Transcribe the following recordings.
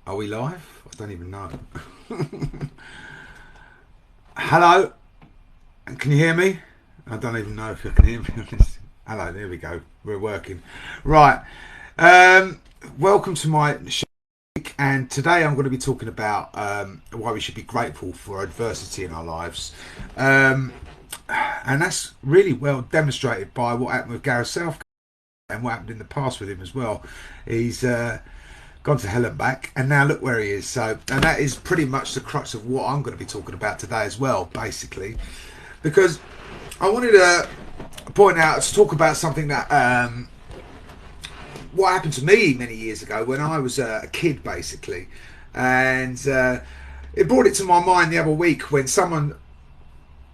Are we live? I don't even know. Hello? Can you hear me? I don't even know if you can hear me. Hello, there we go. We're working. Right. Um, Welcome to my show. And today I'm going to be talking about why we should be grateful for adversity in our lives. And that's really well demonstrated by what happened with Gareth Southgate and what happened in the past with him as well. He's gone to hell and back, and now look where he is. So, and that is pretty much the crux of what I'm going to be talking about today as well, basically, because I wanted to talk about something that what happened to me many years ago when I was a kid, basically, and it brought it to my mind the other week when someone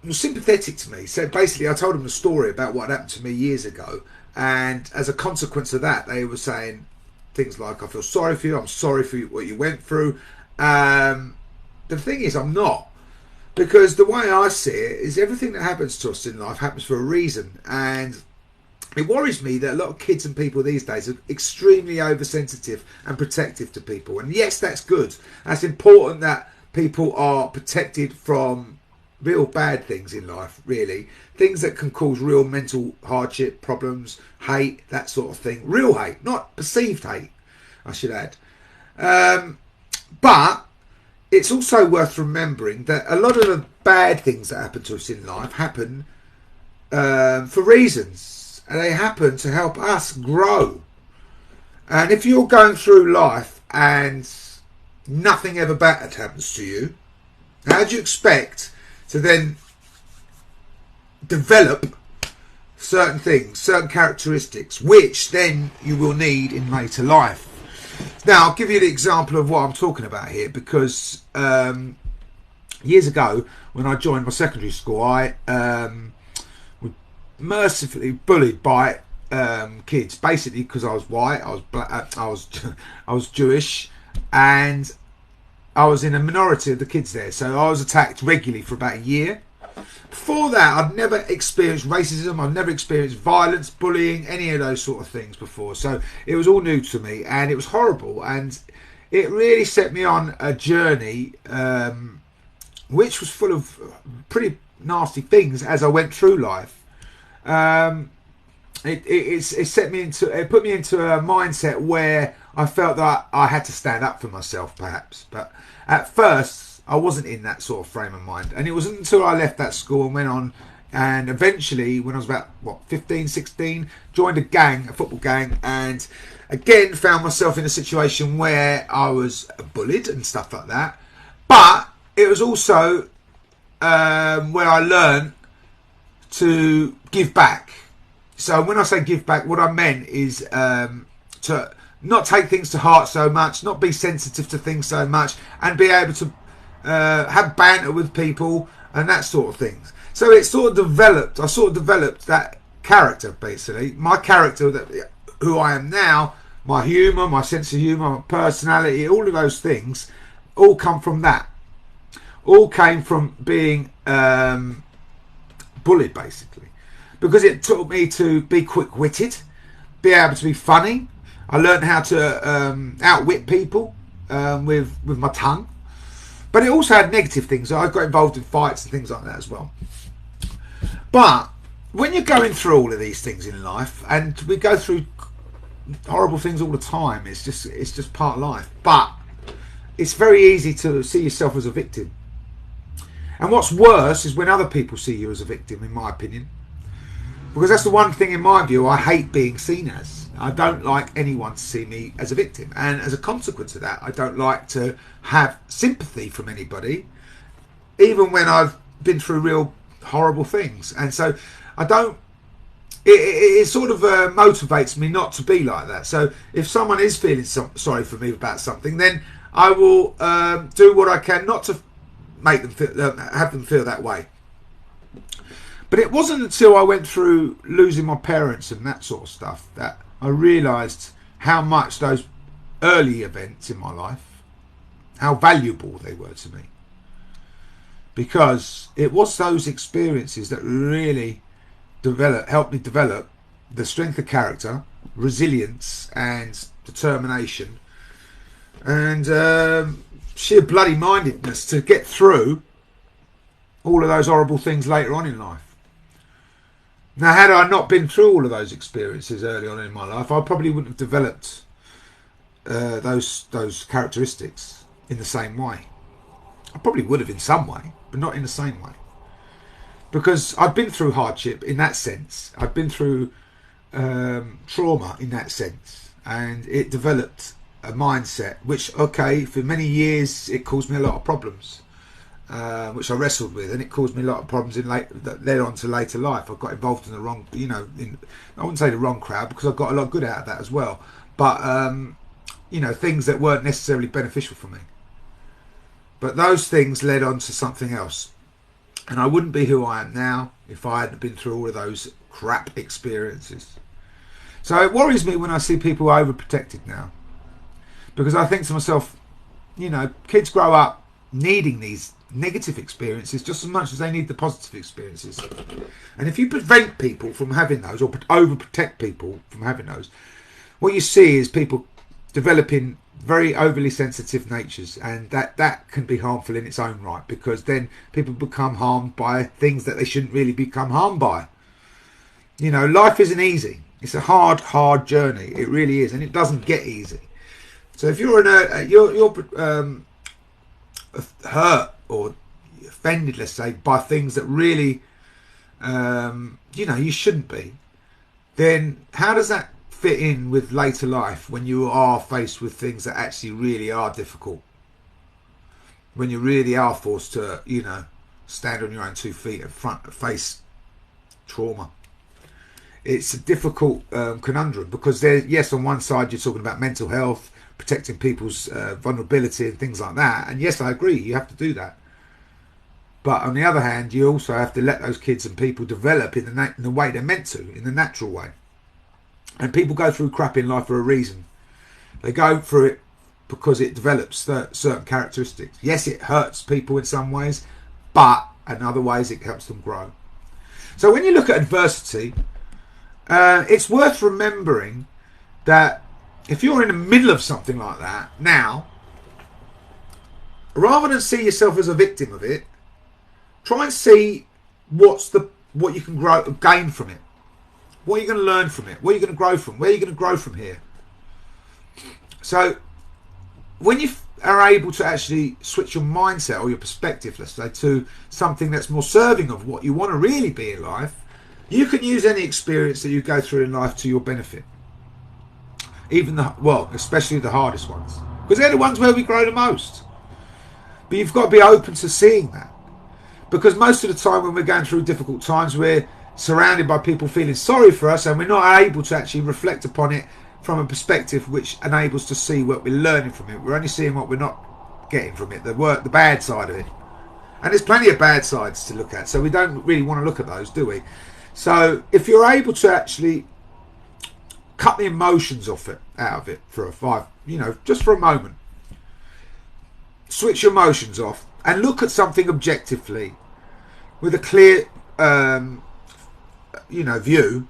was sympathetic to me. So basically, I told them a story about what happened to me years ago, and as a consequence of that, they were saying things like, I feel sorry for you, I'm sorry for what you went through. The thing is, I'm not. Because the way I see it is everything that happens to us in life happens for a reason. And it worries me that a lot of kids and people these days are extremely oversensitive and protective to people. And yes, that's good. That's important that people are protected from real bad things in life, really. Things that can cause real mental hardship, problems, hate, that sort of thing. Real hate, not perceived hate, I should add. But it's also worth remembering that a lot of the bad things that happen to us in life happen for reasons. And they happen to help us grow. And if you're going through life and nothing ever bad happens to you, how do you expect to then develop certain things, certain characteristics, which then you will need in later life? Now, I'll give you the example of what I'm talking about here, because years ago, when I joined my secondary school, I was mercifully bullied by kids, basically because I was white, I was black, I was Jewish, and I was in a minority of the kids there, so I was attacked regularly for about a year. Before that, I'd never experienced racism, I'd never experienced violence, bullying, any of those sort of things before. So it was all new to me, and it was horrible, and it really set me on a journey which was full of pretty nasty things as I went through life. It set me into, it put me into a mindset where I felt that I had to stand up for myself, perhaps. But at first, I wasn't in that sort of frame of mind. And it wasn't until I left that school and went on, and eventually, when I was about, 15, 16, joined a gang, a football gang, and again found myself in a situation where I was bullied and stuff like that. But it was also where I learned to give back. So when I say give back, what I meant is to not take things to heart so much, not be sensitive to things so much, and be able to have banter with people and that sort of things. So it sort of developed, I sort of developed that character, basically. My character, who I am now, my humour, my sense of humour, my personality, all of those things, all come from that. All came from being bullied, basically. Because it taught me to be quick-witted, be able to be funny. I learned how to outwit people with my tongue. But it also had negative things. I got involved in fights and things like that as well. But when you're going through all of these things in life, and we go through horrible things all the time, it's just part of life. But it's very easy to see yourself as a victim. And what's worse is when other people see you as a victim, in my opinion. Because that's the one thing in my view I hate being seen as. I don't like anyone to see me as a victim. And as a consequence of that, I don't like to have sympathy from anybody, even when I've been through real horrible things. And so I don't, it sort of motivates me not to be like that. So if someone is feeling sorry for me about something, then I will do what I can not to make them feel, have them feel that way. But it wasn't until I went through losing my parents and that sort of stuff that I realised how much those early events in my life, how valuable they were to me. Because it was those experiences that really helped me develop the strength of character, resilience and determination and sheer bloody mindedness to get through all of those horrible things later on in life. Now, had I not been through all of those experiences early on in my life, I probably wouldn't have developed those characteristics in the same way. I probably would have in some way, but not in the same way. Because I've been through hardship in that sense. I've been through trauma in that sense. And it developed a mindset, which, okay, for many years, it caused me a lot of problems, which I wrestled with. And it caused me a lot of problems that led on to later life. I got involved in the wrong, I wouldn't say the wrong crowd, because I got a lot good out of that as well. But, things that weren't necessarily beneficial for me. But those things led on to something else. And I wouldn't be who I am now if I hadn't been through all of those crap experiences. So it worries me when I see people overprotected now. Because I think to myself, kids grow up needing these negative experiences just as much as they need the positive experiences. And if you prevent people from having those, or overprotect people from having those, what you see is people developing very overly sensitive natures, and that can be harmful in its own right, because then people become harmed by things that they shouldn't really become harmed by. Life isn't easy. It's a hard journey. It really is, and it doesn't get easy. So if you're hurt or offended, let's say, by things that really you shouldn't be, then how does that fit in with later life when you are faced with things that actually really are difficult, when you really are forced to stand on your own 2 feet and face trauma? It's a difficult conundrum, because yes, on one side you're talking about mental health, protecting people's vulnerability and things like that, and yes, I agree, you have to do that. But on the other hand, you also have to let those kids and people develop in the way they're meant to, in the natural way. And people go through crap in life for a reason. They go through it because it develops certain characteristics. Yes, it hurts people in some ways, but in other ways it helps them grow. So when you look at adversity, it's worth remembering that if you're in the middle of something like that now, rather than see yourself as a victim of it, try and see what you can gain from it. What are you going to learn from it? What are you going to grow from? Where are you going to grow from here? So when you are able to actually switch your mindset or your perspective, let's say, to something that's more serving of what you want to really be in life, you can use any experience that you go through in life to your benefit. Especially the hardest ones, because they're the ones where we grow the most. But you've got to be open to seeing that, because most of the time when we're going through difficult times, we're surrounded by people feeling sorry for us, and we're not able to actually reflect upon it from a perspective which enables to see what we're learning from it. We're only seeing what we're not getting from it, the bad side of it. And there's plenty of bad sides to look at, so we don't really want to look at those, do we? So if you're able to actually cut the emotions out of it for just for a moment, switch your emotions off and look at something objectively with a clear view,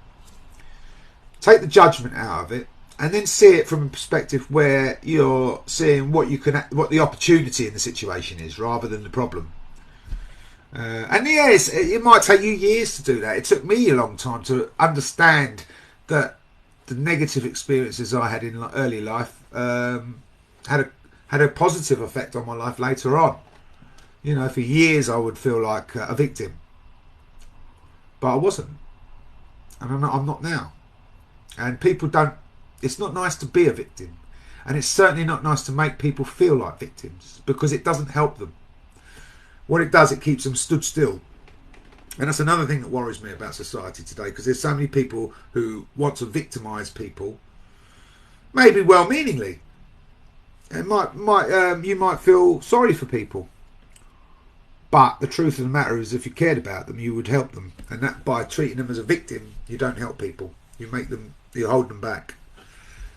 take the judgment out of it, and then see it from a perspective where you're seeing what the opportunity in the situation is, rather than the problem. And yes, it might take you years to do that. It took me a long time to understand that the negative experiences I had in early life had a positive effect on my life later on. For years I would feel like a victim, but I wasn't, and I'm not now. And people don't. It's not nice to be a victim, and it's certainly not nice to make people feel like victims, because it doesn't help them. What it does, it keeps them stood still. And that's another thing that worries me about society today, because there's so many people who want to victimise people, maybe well-meaningly. And you might feel sorry for people, but the truth of the matter is, if you cared about them, you would help them. And that, by treating them as a victim, you don't help people. You hold them back.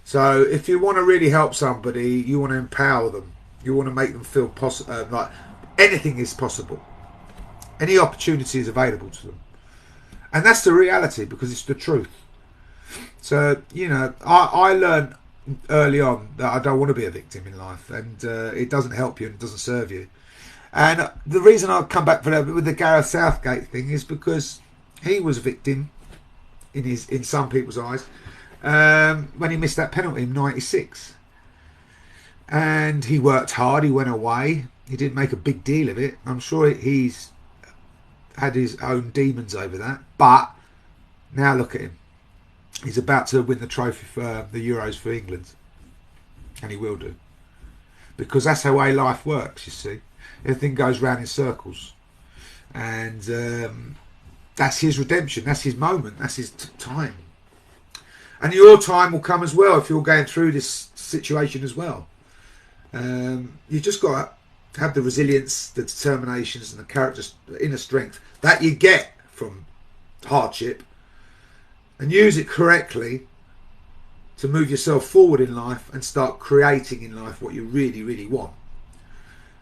So if you want to really help somebody, you want to empower them. You want to make them feel like anything is possible. Any opportunity is available to them. And that's the reality, because it's the truth. So, I learned early on that I don't want to be a victim in life, and it doesn't help you and it doesn't serve you. And the reason I'll come back for that with the Gareth Southgate thing is because he was a victim in some people's eyes when he missed that penalty in '96. And he worked hard, he went away, he didn't make a big deal of it. I'm sure he's had his own demons over that, but now look at him. He's about to win the trophy for the Euros for England, and he will do, because that's the way life works. You see, everything goes round in circles, and that's his redemption, that's his moment, that's his time. And your time will come as well if you're going through this situation as well. You just got to have the resilience, the determinations, and the character, the inner strength that you get from hardship, and use it correctly to move yourself forward in life and start creating in life what you really, really want.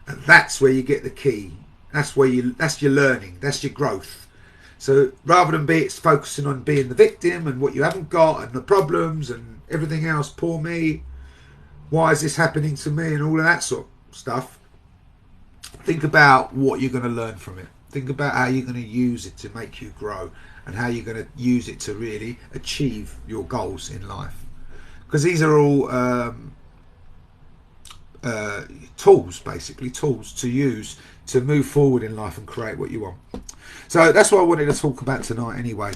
And that's where you get the key. That's your learning, that's your growth. So rather than focusing on being the victim and what you haven't got and the problems and everything else, poor me, why is this happening to me, and all of that sort of stuff, think about what you're going to learn from it. Think about how you're going to use it to make you grow, and how you're going to use it to really achieve your goals in life. Because these are all tools, basically, tools to use to move forward in life and create what you want. So that's what I wanted to talk about tonight anyway.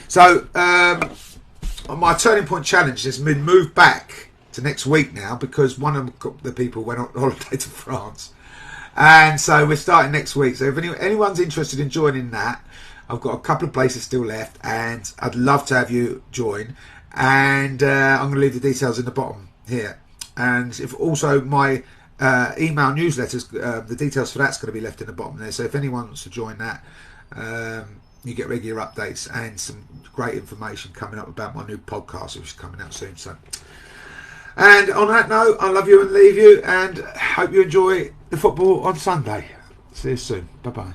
So my Turning Point Challenge has been moved back to next week now, because one of the people went on holiday to France. And so we're starting next week. So if anyone's interested in joining that, I've got a couple of places still left, and I'd love to have you join. And I'm going to leave the details in the bottom here. And if also my email newsletters, the details for that's going to be left in the bottom there. So if anyone wants to join that, you get regular updates and some great information coming up about my new podcast, which is coming out soon. So, and on that note, I love you and leave you, and hope you enjoy the football on Sunday. See you soon. Bye bye.